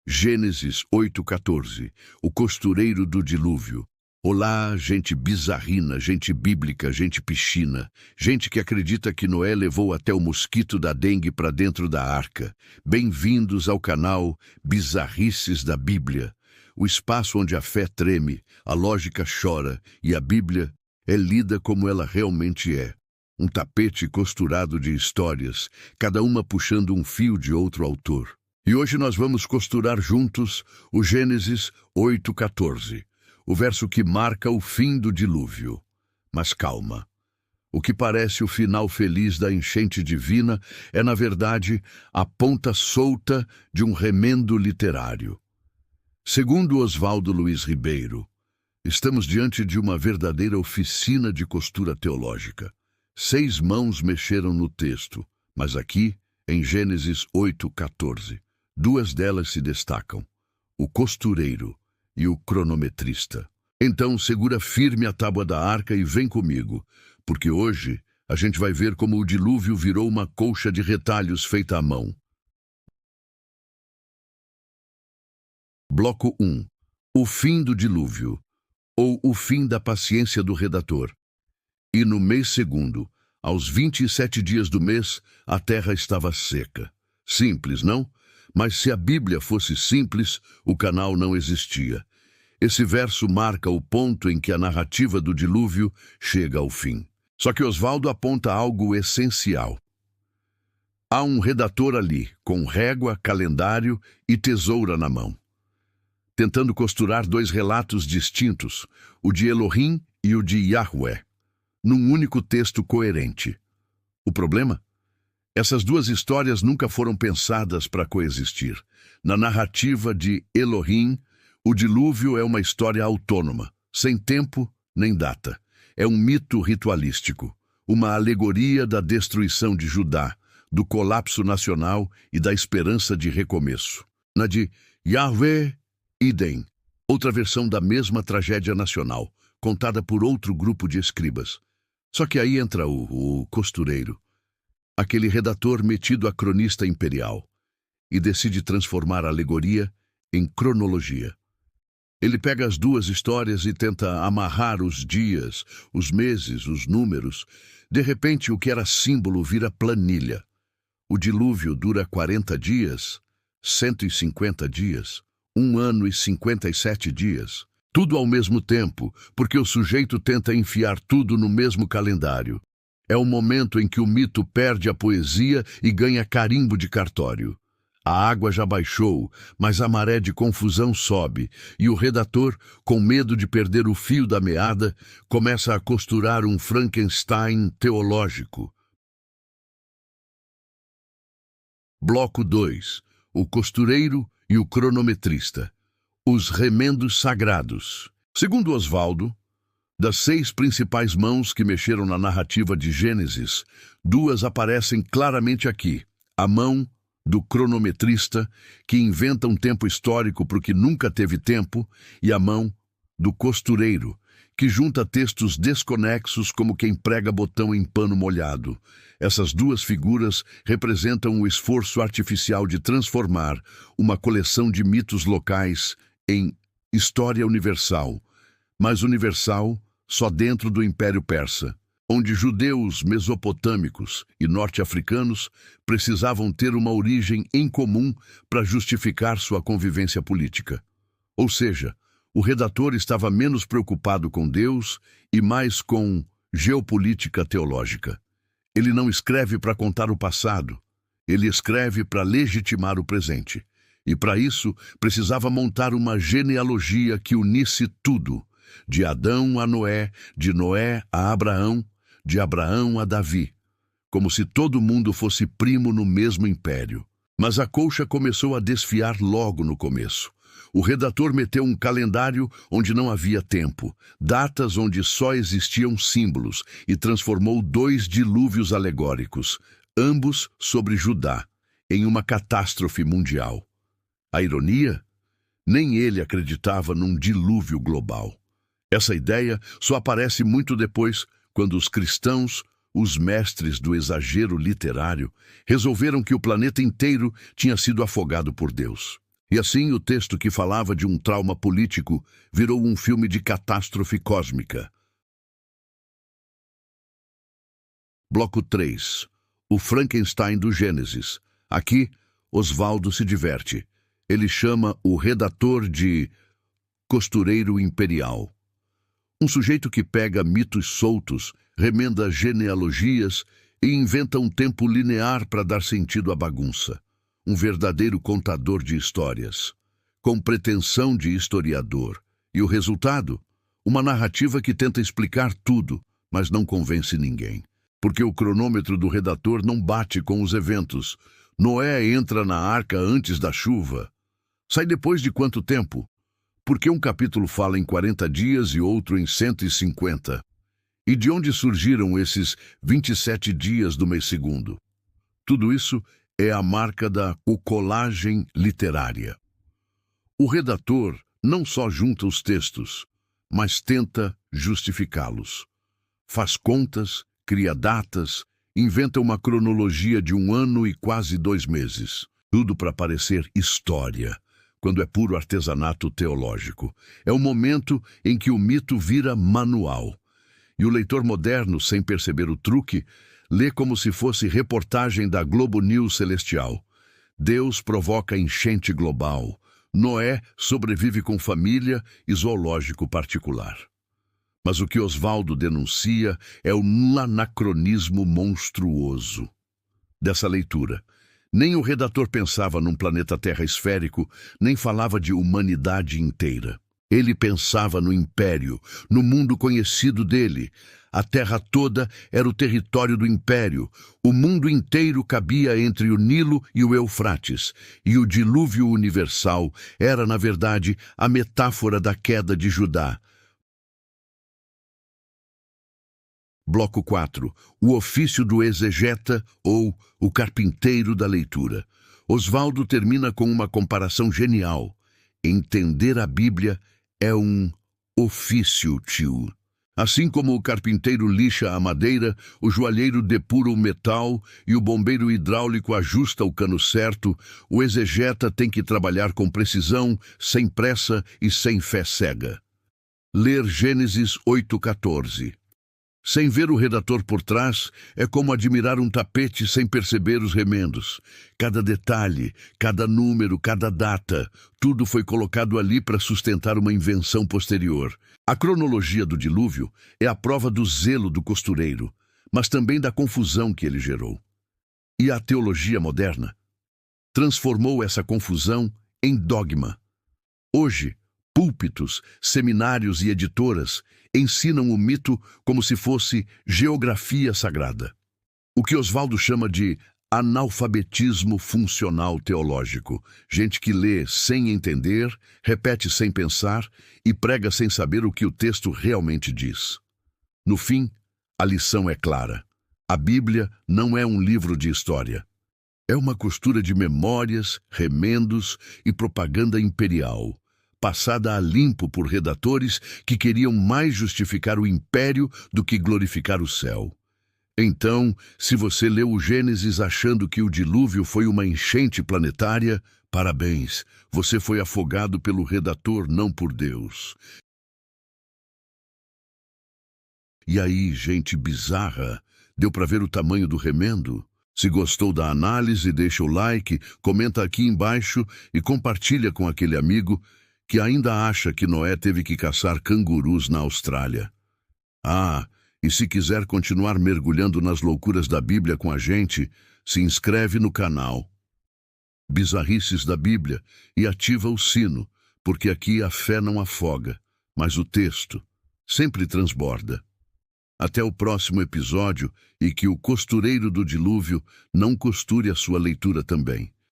Gênesis 8,14. O costureiro do dilúvio. Olá, gente bizarrina, gente bíblica, gente piscina, gente que acredita que Noé levou até o mosquito da dengue para dentro da arca. Bem-vindos ao canal Bizarrices da Bíblia, o espaço onde a fé treme, a lógica chora e a Bíblia é lida como ela realmente é. Um tapete costurado de histórias, cada uma puxando um fio de outro autor. E hoje nós vamos costurar juntos o Gênesis 8,14, o verso que marca o fim do dilúvio. Mas calma. O que parece o final feliz da enchente divina é, na verdade, a ponta solta de um remendo literário. Segundo Oswaldo Luiz Ribeiro, estamos diante de uma verdadeira oficina de costura teológica. 6 mãos mexeram no texto, mas aqui, em Gênesis 8,14, 2 delas se destacam: o costureiro e o cronometrista. Então segura firme a tábua da arca e vem comigo, porque hoje a gente vai ver como o dilúvio virou uma colcha de retalhos feita à mão. Bloco 1. O fim do dilúvio, ou o fim da paciência do redator. E no mês segundo, aos 27 dias do mês, a terra estava seca. Simples, não? Mas se a Bíblia fosse simples, o canal não existia. Esse verso marca o ponto em que a narrativa do dilúvio chega ao fim. Só que Oswaldo aponta algo essencial. Há um redator ali, com régua, calendário e tesoura na mão, tentando costurar 2 relatos distintos, o de Elohim e o de Yahweh, num único texto coerente. O problema? Essas 2 histórias nunca foram pensadas para coexistir. Na narrativa de Elohim, o dilúvio é uma história autônoma, sem tempo nem data. É um mito ritualístico, uma alegoria da destruição de Judá, do colapso nacional e da esperança de recomeço. Na de Yahweh, idem, outra versão da mesma tragédia nacional, contada por outro grupo de escribas. Só que aí entra o costureiro, aquele redator metido a cronista imperial, e decide transformar a alegoria em cronologia. Ele pega as 2 histórias e tenta amarrar os dias, os meses, os números. De repente, o que era símbolo vira planilha. O dilúvio dura 40 dias, 150 dias, 1 ano e 57 dias. Tudo ao mesmo tempo, porque o sujeito tenta enfiar tudo no mesmo calendário. É o momento em que o mito perde a poesia e ganha carimbo de cartório. A água já baixou, mas a maré de confusão sobe, e o redator, com medo de perder o fio da meada, começa a costurar um Frankenstein teológico. Bloco 2. O costureiro e o cronometrista. Os remendos sagrados. Segundo Oswaldo, das 6 principais mãos que mexeram na narrativa de Gênesis, 2 aparecem claramente aqui. A mão do cronometrista, que inventa um tempo histórico para o que nunca teve tempo, e a mão do costureiro, que junta textos desconexos como quem prega botão em pano molhado. Essas 2 figuras representam o esforço artificial de transformar uma coleção de mitos locais em história universal, mas universal só dentro do Império Persa, onde judeus mesopotâmicos e norte-africanos precisavam ter uma origem em comum para justificar sua convivência política. Ou seja, o redator estava menos preocupado com Deus e mais com geopolítica teológica. Ele não escreve para contar o passado, ele escreve para legitimar o presente. E para isso, precisava montar uma genealogia que unisse tudo, de Adão a Noé, de Noé a Abraão, de Abraão a Davi, como se todo mundo fosse primo no mesmo império. Mas a colcha começou a desfiar logo no começo. O redator meteu um calendário onde não havia tempo, datas onde só existiam símbolos, e transformou 2 dilúvios alegóricos, ambos sobre Judá, em uma catástrofe mundial. A ironia? Nem ele acreditava num dilúvio global. Essa ideia só aparece muito depois, quando os cristãos, os mestres do exagero literário, resolveram que o planeta inteiro tinha sido afogado por Deus. E assim o texto que falava de um trauma político virou um filme de catástrofe cósmica. Bloco 3. O Frankenstein do Gênesis. Aqui, Oswaldo se diverte. Ele chama o redator de costureiro imperial. Um sujeito que pega mitos soltos, remenda genealogias e inventa um tempo linear para dar sentido à bagunça. Um verdadeiro contador de histórias, com pretensão de historiador. E o resultado? Uma narrativa que tenta explicar tudo, mas não convence ninguém. Porque o cronômetro do redator não bate com os eventos. Noé entra na arca antes da chuva. Sai depois de quanto tempo? Porque um capítulo fala em 40 dias e outro em 150. E de onde surgiram esses 27 dias do mês segundo? Tudo isso é a marca da colagem literária. O redator não só junta os textos, mas tenta justificá-los. Faz contas, cria datas, inventa uma cronologia de 1 ano e quase 2 meses. Tudo para parecer história, quando é puro artesanato teológico. É o momento em que o mito vira manual. E o leitor moderno, sem perceber o truque, lê como se fosse reportagem da Globo News celestial. Deus provoca enchente global. Noé sobrevive com família e zoológico particular. Mas o que Oswaldo denuncia é o anacronismo monstruoso dessa leitura. Nem o redator pensava num planeta Terra esférico, nem falava de humanidade inteira. Ele pensava no império, no mundo conhecido dele. A terra toda era o território do império. O mundo inteiro cabia entre o Nilo e o Eufrates. E o dilúvio universal era, na verdade, a metáfora da queda de Judá. Bloco 4. O ofício do exegeta ou o carpinteiro da leitura. Oswaldo termina com uma comparação genial. Entender a Bíblia é um ofício, tio. Assim como o carpinteiro lixa a madeira, o joalheiro depura o metal e o bombeiro hidráulico ajusta o cano certo, o exegeta tem que trabalhar com precisão, sem pressa e sem fé cega. Ler Gênesis 8:14. Sem ver o redator por trás, é como admirar um tapete sem perceber os remendos. Cada detalhe, cada número, cada data, tudo foi colocado ali para sustentar uma invenção posterior. A cronologia do dilúvio é a prova do zelo do costureiro, mas também da confusão que ele gerou. E a teologia moderna transformou essa confusão em dogma. Hoje, púlpitos, seminários e editoras ensinam o mito como se fosse geografia sagrada. O que Oswaldo chama de analfabetismo funcional teológico. Gente que lê sem entender, repete sem pensar e prega sem saber o que o texto realmente diz. No fim, a lição é clara. A Bíblia não é um livro de história. É uma costura de memórias, remendos e propaganda imperial, passada a limpo por redatores que queriam mais justificar o império do que glorificar o céu. Então, se você leu o Gênesis achando que o dilúvio foi uma enchente planetária, parabéns, você foi afogado pelo redator, não por Deus. E aí, gente bizarra, deu para ver o tamanho do remendo? Se gostou da análise, deixa o like, comenta aqui embaixo e compartilha com aquele amigo que ainda acha que Noé teve que caçar cangurus na Austrália. Ah, e se quiser continuar mergulhando nas loucuras da Bíblia com a gente, se inscreve no canal Bizarrices da Bíblia e ativa o sino, porque aqui a fé não afoga, mas o texto sempre transborda. Até o próximo episódio e que o costureiro do dilúvio não costure a sua leitura também.